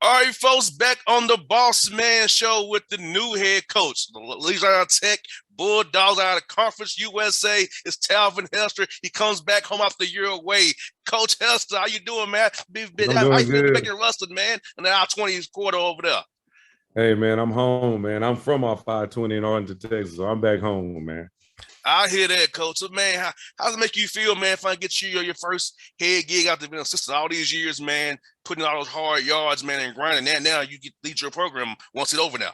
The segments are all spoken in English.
All right, folks, back on the Bossman show with the new head coach, the Louisiana Tech Bulldogs out of Conference USA. It's Talvin Hester. He comes back home after a year away. Coach Hester, how you doing, man? I'm How you doing feel back good. in Rustin, man? And the I-20 quarter over there. Hey, man, I'm home, man. I'm from off 520 in Arlington, Texas, so I'm back home, man. I hear that, coach. So, man, how does it make you feel, man, if I get you your first head gig after being assistant all these years, man, putting all those hard yards, man, and grinding that now you get lead your program once it's over now?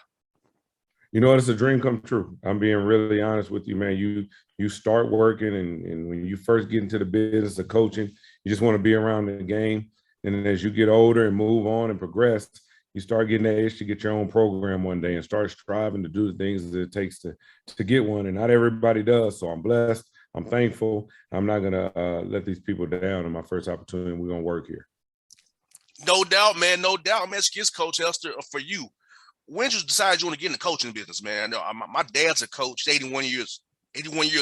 You know what? It's a dream come true. I'm being really honest with you, man. You start working, and when you first get into the business of coaching, you just want to be around the game. And as you get older and move on and progress, you start getting that itch to get your own program one day and start striving to do the things that it takes to get one. And not everybody does. So I'm blessed. I'm thankful. I'm not gonna let these people down in my first opportunity. We're gonna work here. No doubt, man. No doubt, man. Excuse Coach Hester for you. When did you decide you want to get in the coaching business, man? I know my dad's a coach, 81 years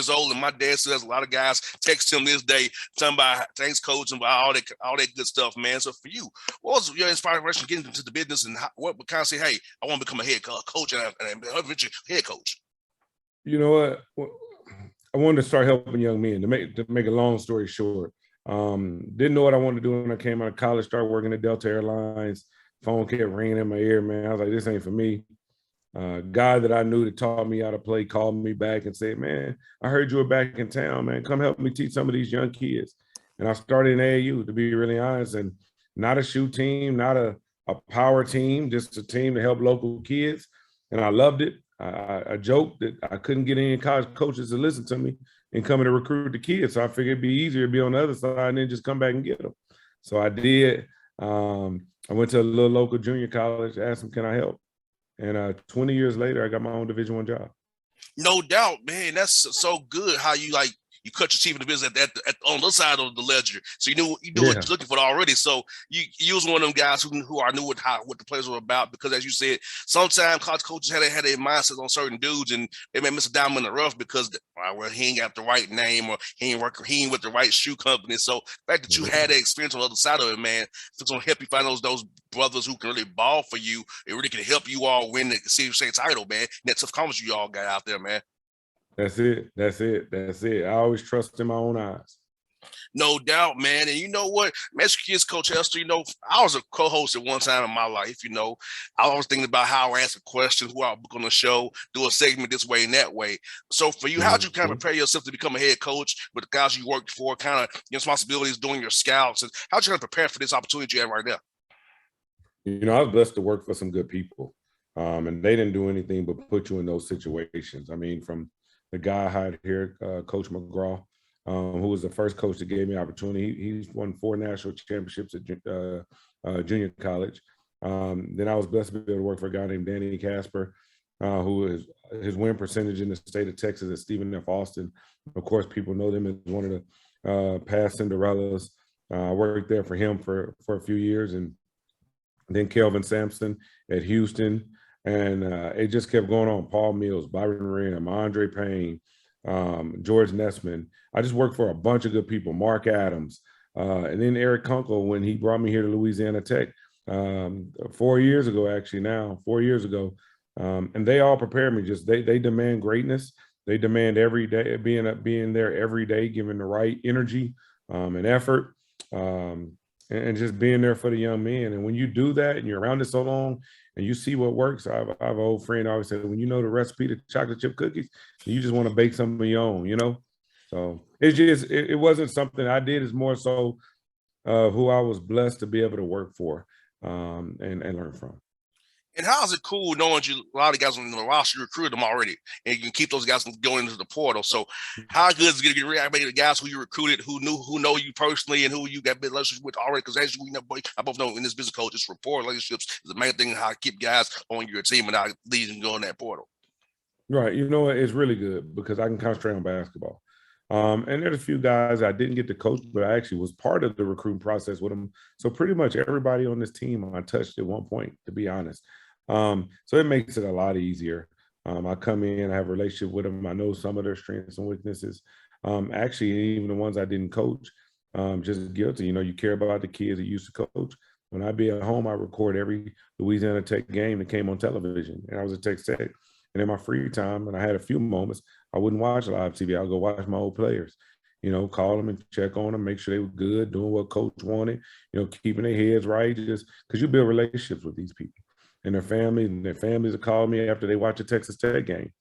old, and my dad says a lot of guys text him this day, talking about thanks, coach, and about all that good stuff, man. So for you, what was your inspiration getting into the business, and what would kind of say, hey, I want to become a head coach and eventually head coach? You know what? Well, I wanted to start helping young men. To make a long story short, didn't know what I wanted to do when I came out of college. Started working at Delta Airlines. Phone kept ringing in my ear, man. I was like, this ain't for me. Guy that I knew that taught me how to play called me back and said, man, I heard you were back in town, man. Come help me teach some of these young kids. And I started in AAU, to be really honest, and not a shoe team, not a power team, just a team to help local kids. And I loved it. I joked that I couldn't get any college coaches to listen to me and come to recruit the kids. So I figured it'd be easier to be on the other side and then just come back and get them. So I did. I went to a little local junior college, asked them, can I help? And 20 years later, I got my own Division I job. No doubt, man. That's so good how you cut your teeth in the business on the side of the ledger. So you knew what Yeah. you're looking for already. So you was one of them guys who knew what the players were about, because as you said, sometimes college coaches had a mindset on certain dudes, and they may miss a diamond in the rough because well, he ain't got the right name, or he ain't with the right shoe company. So the fact that you had that experience on the other side of it, man, it's gonna help you find those brothers who can really ball for you. It really can help you all win the CFC title, man. And that tough conference you all got out there, man. That's it. That's it. That's it. I always trust in my own eyes. No doubt, man. And you know what? Mexican Kids Coach Hester, I was a co-host at one time in my life, I was thinking about how I ask a question, who I'll book on the show, do a segment this way and that way. So for you, how'd you kind of Mhm. prepare yourself to become a head coach with the guys you worked for, kind of your responsibilities doing your scouts, and how'd you kind of prepare for this opportunity you have right now? I was blessed to work for some good people. And they didn't do anything but put you in those situations. I mean, from the guy I hired here, Coach McGraw, who was the first coach that gave me opportunity. He's won 4 national championships at junior college. Then I was blessed to be able to work for a guy named Danny Casper, who is his win percentage in the state of Texas at Stephen F. Austin. Of course, people know them as one of the past Cinderellas. I worked there for him for a few years, and then Kelvin Sampson at Houston. And it just kept going on. Paul Mills, Byron Rim, Andre Payne, George Nessman. I just worked for a bunch of good people, Mark Adams, and then Eric Kunkel when he brought me here to Louisiana Tech 4 years ago, actually now, 4 years ago. And they all prepared me. Just they demand greatness. They demand every day, being there every day, giving the right energy and effort. And just being there for the young men. And when you do that and you're around it so long and you see what works, I have an old friend always said, when you know the recipe to chocolate chip cookies, you just want to bake some of your own. So it wasn't something I did. It's more so who I was blessed to be able to work for and learn from. And how is it cool knowing a lot of guys on the roster, you recruited them already, and you can keep those guys going into the portal? So how good is it to get reactivated the guys who you recruited, who know you personally, and who you got big relationships with already? Because as we know, I both know in this business coach, it's rapport relationships is the main thing, how to keep guys on your team and not lead them going that portal. Right. It's really good because I can concentrate on basketball. And there's a few guys I didn't get to coach, but I actually was part of the recruiting process with them. So pretty much everybody on this team I touched at one point, to be honest. So it makes it a lot easier. I come in, I have a relationship with them. I know some of their strengths and weaknesses. Actually, even the ones I didn't coach, just guilty. You care about the kids that you used to coach. When I be at home, I record every Louisiana Tech game that came on television, and I was at Tech Tech. And in my free time, and I had a few moments, I wouldn't watch live TV. I'll go watch my old players, call them and check on them, make sure they were good, doing what coach wanted, keeping their heads right, just because you build relationships with these people and their families will call me after they watch a Texas Tech game.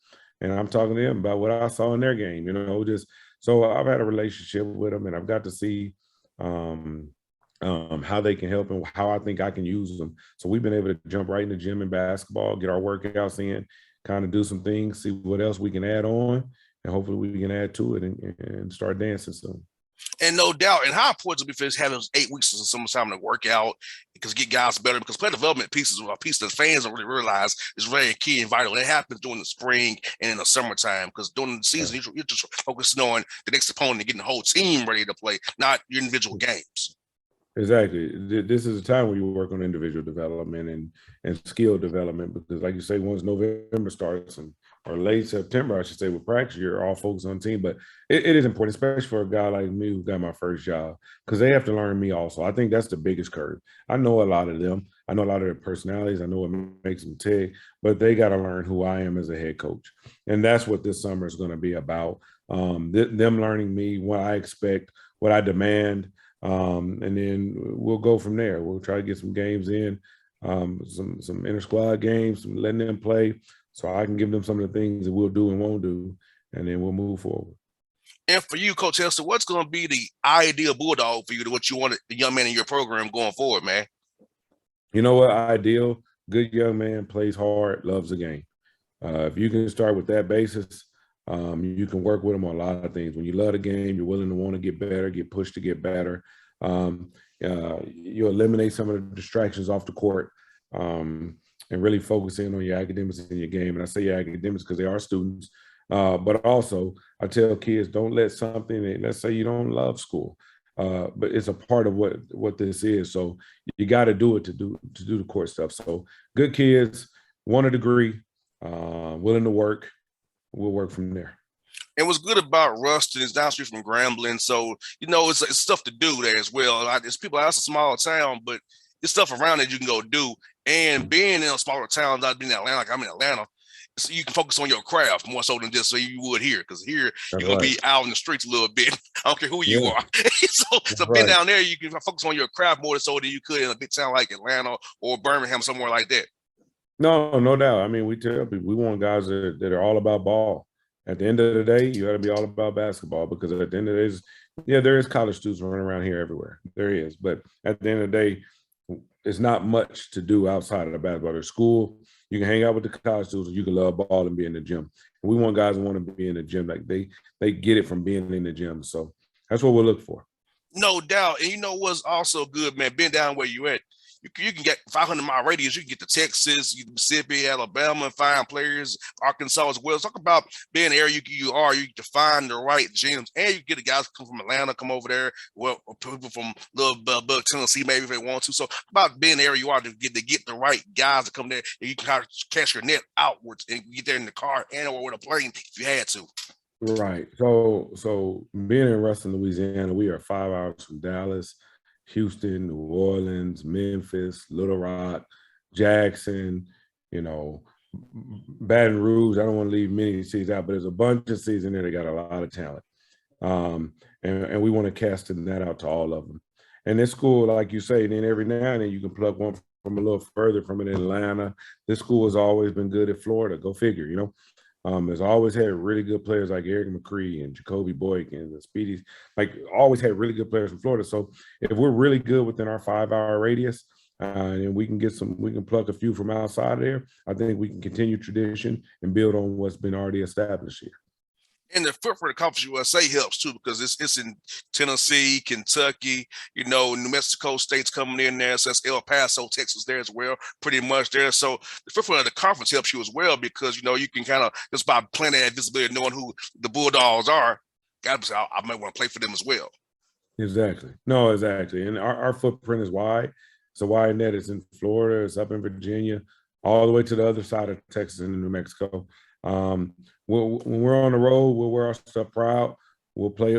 And I'm talking to them about what I saw in their game, just so I've had a relationship with them and I've got to see how they can help and how I think I can use them. So we've been able to jump right in the gym and basketball, get our workouts in, kind of do some things, see what else we can add on, and hopefully we can add to it and start dancing soon. And no doubt, and how important it is having those 8 weeks of summertime to work out because get guys better. Because player development pieces are a piece that fans don't really realize is very key and vital. It happens during the spring and in the summertime because during the season you're just focusing on the next opponent and getting the whole team ready to play, not your individual games. Exactly. This is a time where you work on individual development and skill development because, like you say, once November starts or late September, I should say, with practice, you're all focused on team. But it is important, especially for a guy like me who got my first job, because they have to learn me also. I think that's the biggest curve. I know a lot of them. I know a lot of their personalities. I know what makes them tick, but they got to learn who I am as a head coach. And that's what this summer is going to be about. Them learning me, what I expect, what I demand. And then we'll go from there. We'll try to get some games in, some inter squad games, letting them play so I can give them some of the things that we'll do and won't do, and then we'll move forward. And for you, Coach Hester, what's going to be the ideal Bulldog for you to what you want the young man in your program going forward, man? You know what? Ideal, good young man, plays hard, loves the game. If you can start with that basis, you can work with them on a lot of things. When you love the game, you're willing to want to get better, get pushed to get better. You eliminate some of the distractions off the court and really focus in on your academics and your game. And I say your academics because they are students. But also, I tell kids, don't let something, let's say you don't love school, but it's a part of what this is. So you got to do it to do the court stuff. So good kids, want a degree, willing to work. We'll work from there. And what's good about Rustin is down street from Grambling, so it's stuff to do there as well. It's people. That's a smaller town, but it's stuff around that you can go do. And being in a smaller town, not being in Atlanta, like I'm in Atlanta, so you can focus on your craft more so than just so you would here. Because here you're gonna be out in the streets a little bit. I don't care who you are. so being down there, you can focus on your craft more so than you could in a big town like Atlanta or Birmingham, somewhere like that. No doubt. I mean, we tell people we want guys that are all about ball. At the end of the day, you got to be all about basketball because at the end of the day, there is college students running around here everywhere. There is. But at the end of the day, it's not much to do outside of the basketball. There's school. You can hang out with the college students. You can love ball and be in the gym. And we want guys who want to be in the gym. Like they get it from being in the gym. So that's what we'll look for. No doubt. And you know what's also good, man, being down where you at, you can get 500-mile radius. You can get to Texas, Mississippi, Alabama, and find players, Arkansas as well. Talk about being in the area you are. You can find the right gyms, and you get the guys come from Atlanta, come over there. Well, people from little Tennessee, maybe if they want to. So about being in the area you are to get the right guys to come there, and you can kind of cast your net outwards and get there in the car and or with a plane if you had to. Right. So being in Rustin, Louisiana, we are 5 hours from Dallas, Houston, New Orleans, Memphis, Little Rock, Jackson, Baton Rouge. I don't want to leave many cities out, but there's a bunch of cities in there that got a lot of talent. And we want to cast that out to all of them. And this school, like you say, then every now and then you can plug one from a little further from in Atlanta. This school has always been good at Florida. Go figure, Has always had really good players like Eric McCree and Jacoby Boykin and the Speedies, always had really good players from Florida. So if we're really good within our 5 hour radius and we can pluck a few from outside of there, I think we can continue tradition and build on what's been already established here. And the foot for the Conference USA helps too because it's in Tennessee, Kentucky, New Mexico State's coming in there. So that's El Paso, Texas there as well, pretty much there. So the foot for the conference helps you as well because you can kind of just by playing that visibility, knowing who the Bulldogs are. I might want to play for them as well. Exactly. No, exactly. And our footprint is wide. It's a wide net. It's in Florida. It's up in Virginia, all the way to the other side of Texas and New Mexico. When we're on the road, we'll wear our stuff proud. We'll play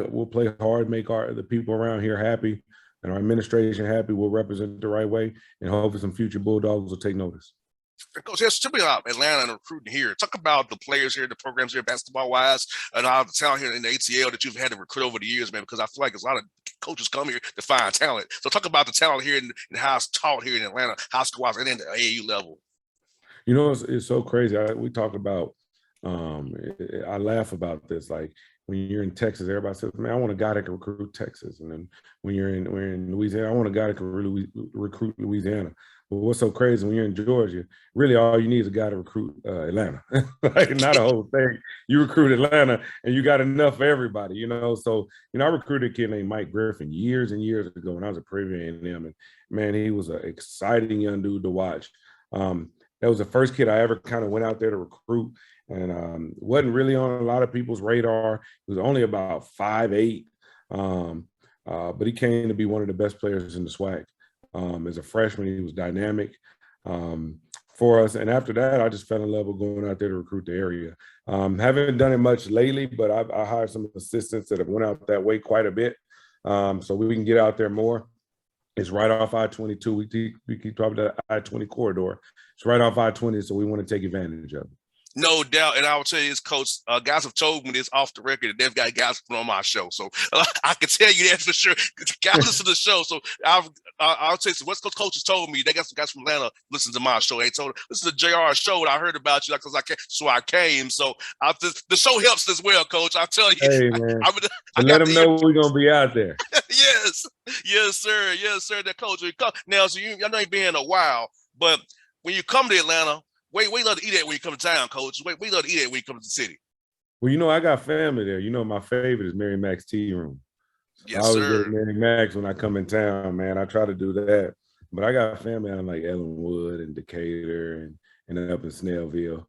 hard, make the people around here happy. and our administration happy, we'll represent the right way, and hopefully some future Bulldogs will take notice. Coach, yes, tell me about Atlanta and recruiting here. Talk about the players here, the programs here, basketball-wise, and all the talent here in the ATL that you've had to recruit over the years, man, because I feel like there's a lot of coaches come here to find talent. So talk about the talent here and how it's taught here in Atlanta, high school-wise, and then the AAU level. You know, it's so crazy. We talk about, I laugh about this, like, when you're in Texas, everybody says, man, I want a guy that can recruit Texas. And then when we're in Louisiana, I want a guy that can really recruit Louisiana. But what's so crazy, when you're in Georgia, really all you need is a guy to recruit Atlanta. Like, not a whole thing. You recruit Atlanta and you got enough for everybody, you know? So, you know, I recruited a kid named Mike Griffin years and years ago when I was at Prairie A&M. And man, he was an exciting young dude to watch. That was the first kid I ever kind of went out there to recruit, and wasn't really on a lot of people's radar. He was only about 5'8", but he came to be one of the best players in the SWAC. As a freshman, he was dynamic for us. And after that, I just fell in love with going out there to recruit the area. Haven't done it much lately, but I hired some assistants that have went out that way quite a bit, so we can get out there more. It's right off I-22. We keep talking about the I-20 corridor. It's right off I-20, so we want to take advantage of it. No doubt. And I will tell you this, Coach, guys have told me this off the record, that they've got guys put on my show. So I can tell you that for sure. Guys listen to the show. So I'll tell you, some West Coast coaches told me, they got some guys from Atlanta listen to my show. They told me, listen to JR's show, and I heard about you, so I came. So the show helps as well, Coach. I'll tell you. Hey, man. Let them know we're going to be out there. Yes. Yes, sir. Yes, sir. That Coach. Now, so I know you've been in a while, but when you come to Atlanta, we love to eat at when you come to town, Coach. We love to eat at when you come to the city. Well, you know, I got family there. You know, my favorite is Mary Mac's Tea Room. Yes, I always sir. go to Mary Mac's when I come in town, man. I try to do that. But I got family out in like Ellenwood and Decatur and up in Snellville.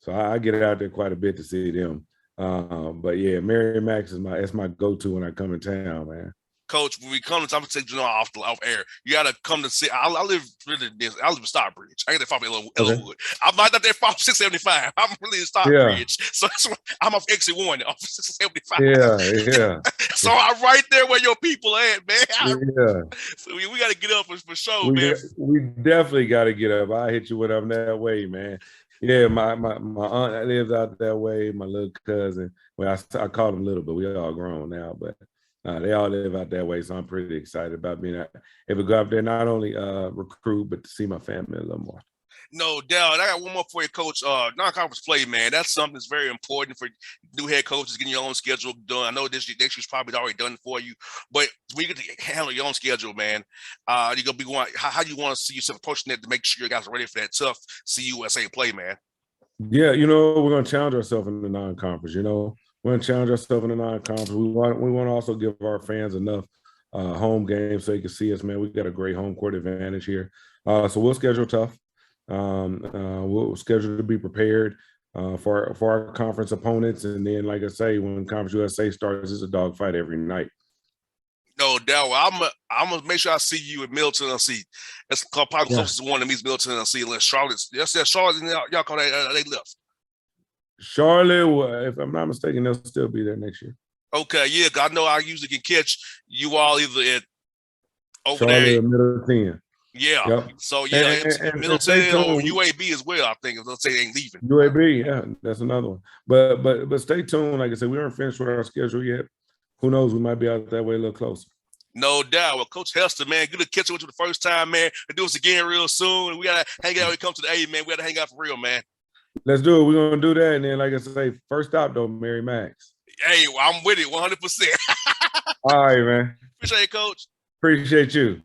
So I get out there quite a bit to see them. But yeah, Mary Mac's that's my go-to when I come in town, man. Coach, when we come to, I'm gonna take you off air. You gotta come to see. I live in Stockbridge. I get that far from Ellenwood. I'm not that far from 675. I'm really in Stockbridge, so that's why I'm off exit 1 off 675. Yeah. So I'm right there where your people at, man. Yeah. So we gotta get up for sure, man. We definitely gotta get up. I hit you when I'm that way, man. Yeah, my aunt lives out that way. My little cousin. Well, I call them little, but we all grown now, but. They all live out that way, so I'm pretty excited about being able to go out there, not only recruit, but to see my family a little more. No doubt. I got one more for you, Coach. Non-conference play, man. That's something that's very important for new head coaches, getting your own schedule done. I know this year's probably already done for you, but when you get to handle your own schedule, man, you're gonna be going. How do you want to see yourself approaching that to make sure you guys are ready for that tough CUSA play, man? Yeah, you know, we're gonna challenge ourselves in the non-conference. You know. We're going to challenge ourselves in the non-conference. We want to also give our fans enough home games so they can see us, man. We got a great home court advantage here. So we'll schedule tough. We'll schedule to be prepared for our conference opponents. And then, like I say, when Conference USA starts, it's a dogfight every night. No doubt. Well, I'm gonna make sure I see you in Middle Tennessee. That's probably the closest one to me is Middle Tennessee. Unless Charlotte, Charlotte, y'all call that they left. Charlotte, if I'm not mistaken, they'll still be there next year. Okay, yeah, I know I usually can catch you all either at over Charlotte there. Or Middle 10. Yeah. Yep. So yeah, and Middle 10 or UAB as well. I think they'll say they ain't leaving. UAB, yeah, that's another one. But stay tuned. Like I said, we aren't finished with our schedule yet. Who knows? We might be out that way a little closer. No doubt. Well, Coach Hester, man, good to catch you with you the first time, man. We'll do this again real soon. We gotta hang out when we come to the A, man. We gotta hang out for real, man. Let's do it. We're going to do that. And then, like I say, first stop, though, Mary Mac's. Hey, I'm with it 100%. All right, man. Appreciate it, Coach. Appreciate you.